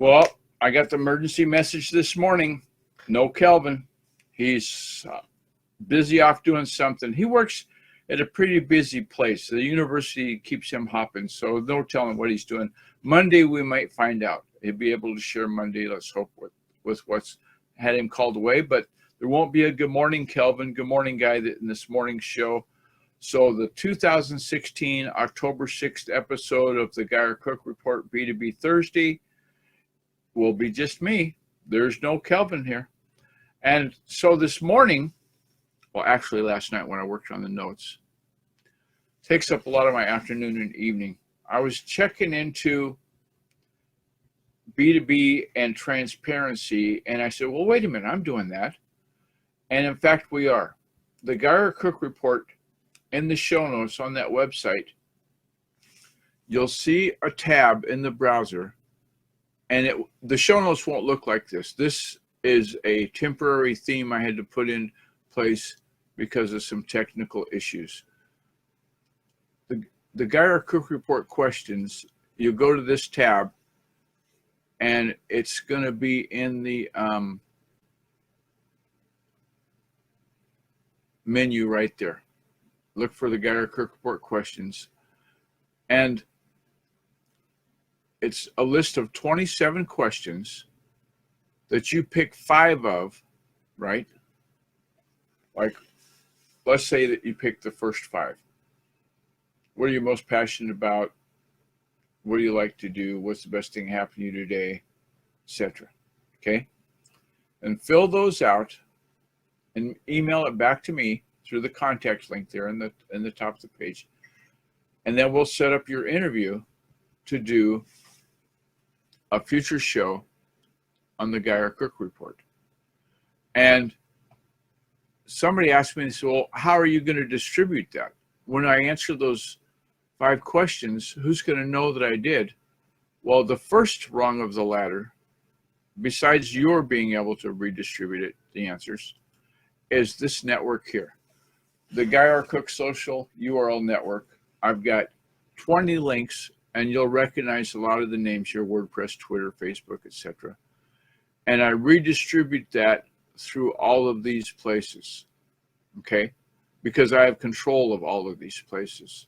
Well, I got the emergency message this morning. No Kelvin. He's busy off doing something. He works at a pretty busy place. The university keeps him hopping, so no telling what he's doing. Monday, we might find out. He'll be able to share Monday, let's hope, with what's had him called away. But there won't be a good morning, Kelvin. Good morning, guy, in this morning's show. So the 2016 October 6th episode of the Geyer Cook Report B2B Thursday will be just me. There's no Kelvin here. And so this morning, well, actually last night when I worked on the notes, takes up a lot of my afternoon and evening. I was checking into B2B and transparency, and I said, well, wait a minute, I'm doing that. And in fact, we are. The Geyer Cook Report in the show notes on that website, you'll see a tab in the browser, and the show notes won't look like this. This is a temporary theme I had to put in place because of some technical issues. The Geyer Cook Report questions, you go to this tab, and it's going to be in the menu right there. Look for the Geyer Cook Report questions. And it's a list of 27 questions that you pick 5 of, right? Like, let's say that you pick the first 5. What are you most passionate about? What do you like to do? What's the best thing happened to you today? Etc. Okay? And fill those out and email it back to me through the contact link there in the top of the page. And then we'll set up your interview to do a future show on the Geyer Cook Report. And somebody asked me, well, how are you going to distribute that? When I answer those 5 questions, who's going to know that I did? Well, the first rung of the ladder, besides your being able to redistribute it, the answers, is this network here. The Geyer Cook Social URL Network. I've got 20 links, and you'll recognize a lot of the names here: WordPress, Twitter, Facebook, etc. And I redistribute that through all of these places, okay? Because I have control of all of these places.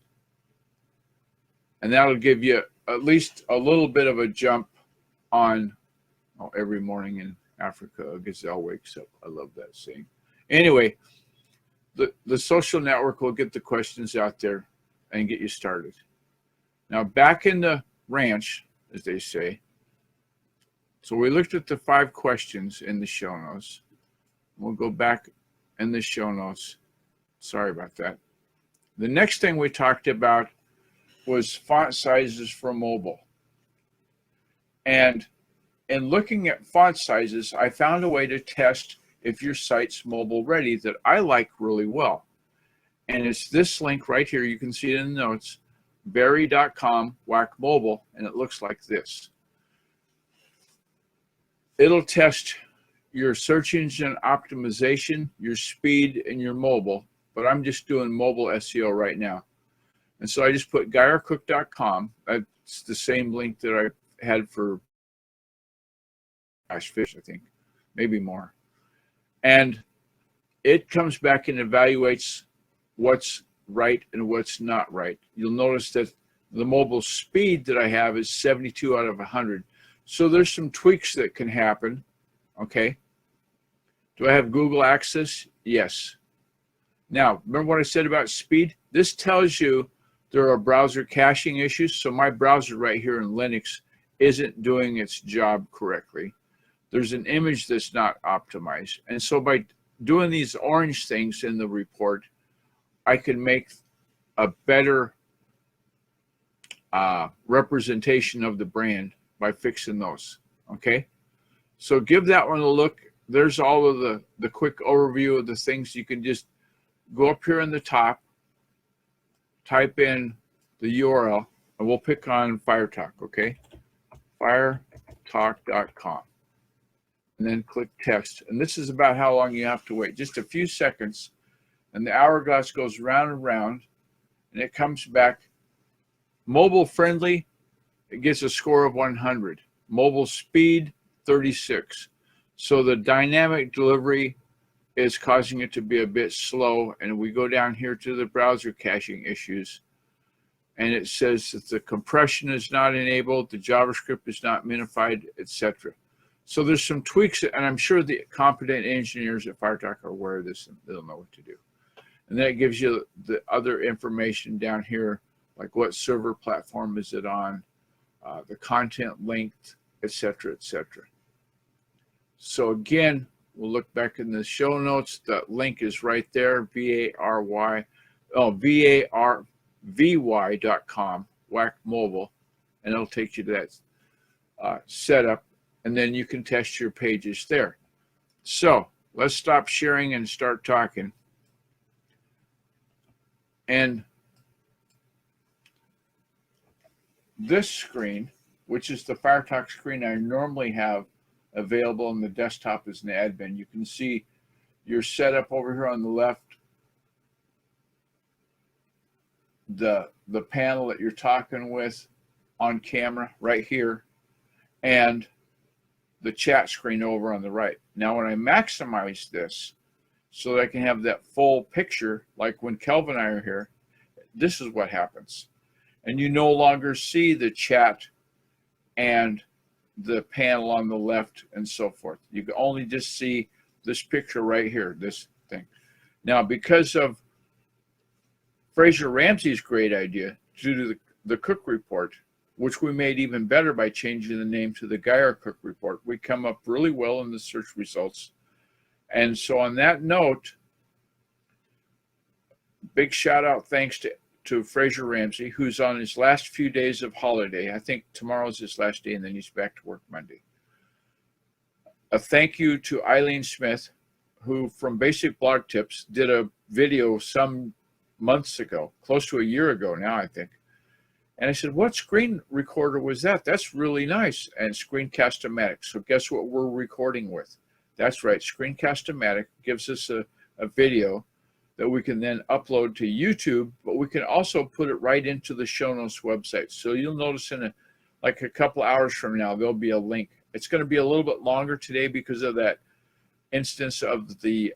And that'll give you at least a little bit of a jump on every morning in Africa, a gazelle wakes up. I love that saying. Anyway, the social network will get the questions out there and get you started. Now, back in the ranch, as they say, so we looked at the 5 questions in the show notes. We'll go back in the show notes. Sorry about that. The next thing we talked about was font sizes for mobile. And in looking at font sizes, I found a way to test if your site's mobile ready that I like really well. And it's this link right here. You can see it in the notes, berry.com whack mobile, and it looks like this. It'll test your search engine optimization, your speed, and your mobile, but I'm just doing mobile SEO right now. And so I just put geyercook.com. That's the same link that I had for Fish, I think, maybe more. And it comes back and evaluates what's right and what's not right. You'll notice that the mobile speed that I have is 72 out of 100. So there's some tweaks that can happen, okay? Do I have Google access? Yes. Now, remember what I said about speed? This tells you there are browser caching issues. So my browser right here in Linux isn't doing its job correctly. There's an image that's not optimized. And so by doing these orange things in the report, I can make a better representation of the brand by fixing those, okay? So give that one a look. There's all of the quick overview of the things. You can just go up here in the top, type in the URL, and we'll pick on FireTalk, okay? firetalk.com. And then click test. And this is about how long you have to wait, just a few seconds. And the hourglass goes round and round, and it comes back mobile friendly. It gets a score of 100. Mobile speed, 36. So the dynamic delivery is causing it to be a bit slow. And we go down here to the browser caching issues, and it says that the compression is not enabled, the JavaScript is not minified, etc. So there's some tweaks, and I'm sure the competent engineers at FireTalk are aware of this and they'll know what to do. And then it gives you the other information down here, like what server platform is it on, the content length, etc., etc. So again, we'll look back in the show notes. The link is right there, varvy.com, whack mobile, and it'll take you to that setup, and then you can test your pages there. So let's stop sharing and start talking. And this screen, which is the FireTalk screen I normally have available on the desktop as an admin, you can see your setup over here on the left, the panel that you're talking with on camera right here, and the chat screen over on the right. Now when I maximize this so that I can have that full picture, like when Kelvin and I are here, this is what happens. And you no longer see the chat and the panel on the left and so forth. You can only just see this picture right here, this thing. Now, because of Fraser Ramsey's great idea to do the Cook report, which we made even better by changing the name to the Geyer Cook report, we come up really well in the search results. And so on that note, big shout out thanks to Fraser Ramsey, who's on his last few days of holiday. I think tomorrow's his last day, and then he's back to work Monday. A thank you to Eileen Smith, who from Basic Blog Tips did a video some months ago, close to a year ago now, I think. And I said, what screen recorder was that? That's really nice. And Screencast-O-Matic. So guess what we're recording with? That's right, Screencast-O-Matic gives us a video that we can then upload to YouTube, but we can also put it right into the show notes website. So you'll notice in a couple hours from now, there'll be a link. It's going to be a little bit longer today because of that instance of the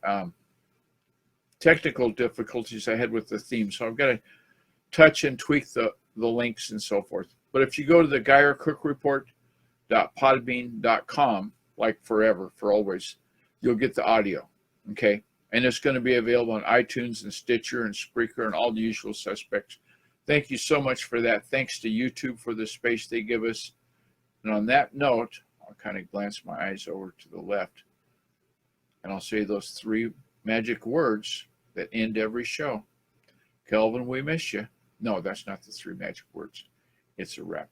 technical difficulties I had with the theme. So I've got to touch and tweak the links and so forth. But if you go to the GeyerCookReport.podbean.com, like forever, for always, you'll get the audio, okay? And it's going to be available on iTunes and Stitcher and Spreaker and all the usual suspects. Thank you so much for that. Thanks to YouTube for the space they give us. And on that note, I'll kind of glance my eyes over to the left, and I'll say those three magic words that end every show. Kelvin, we miss you. No, that's not the three magic words. It's a wrap.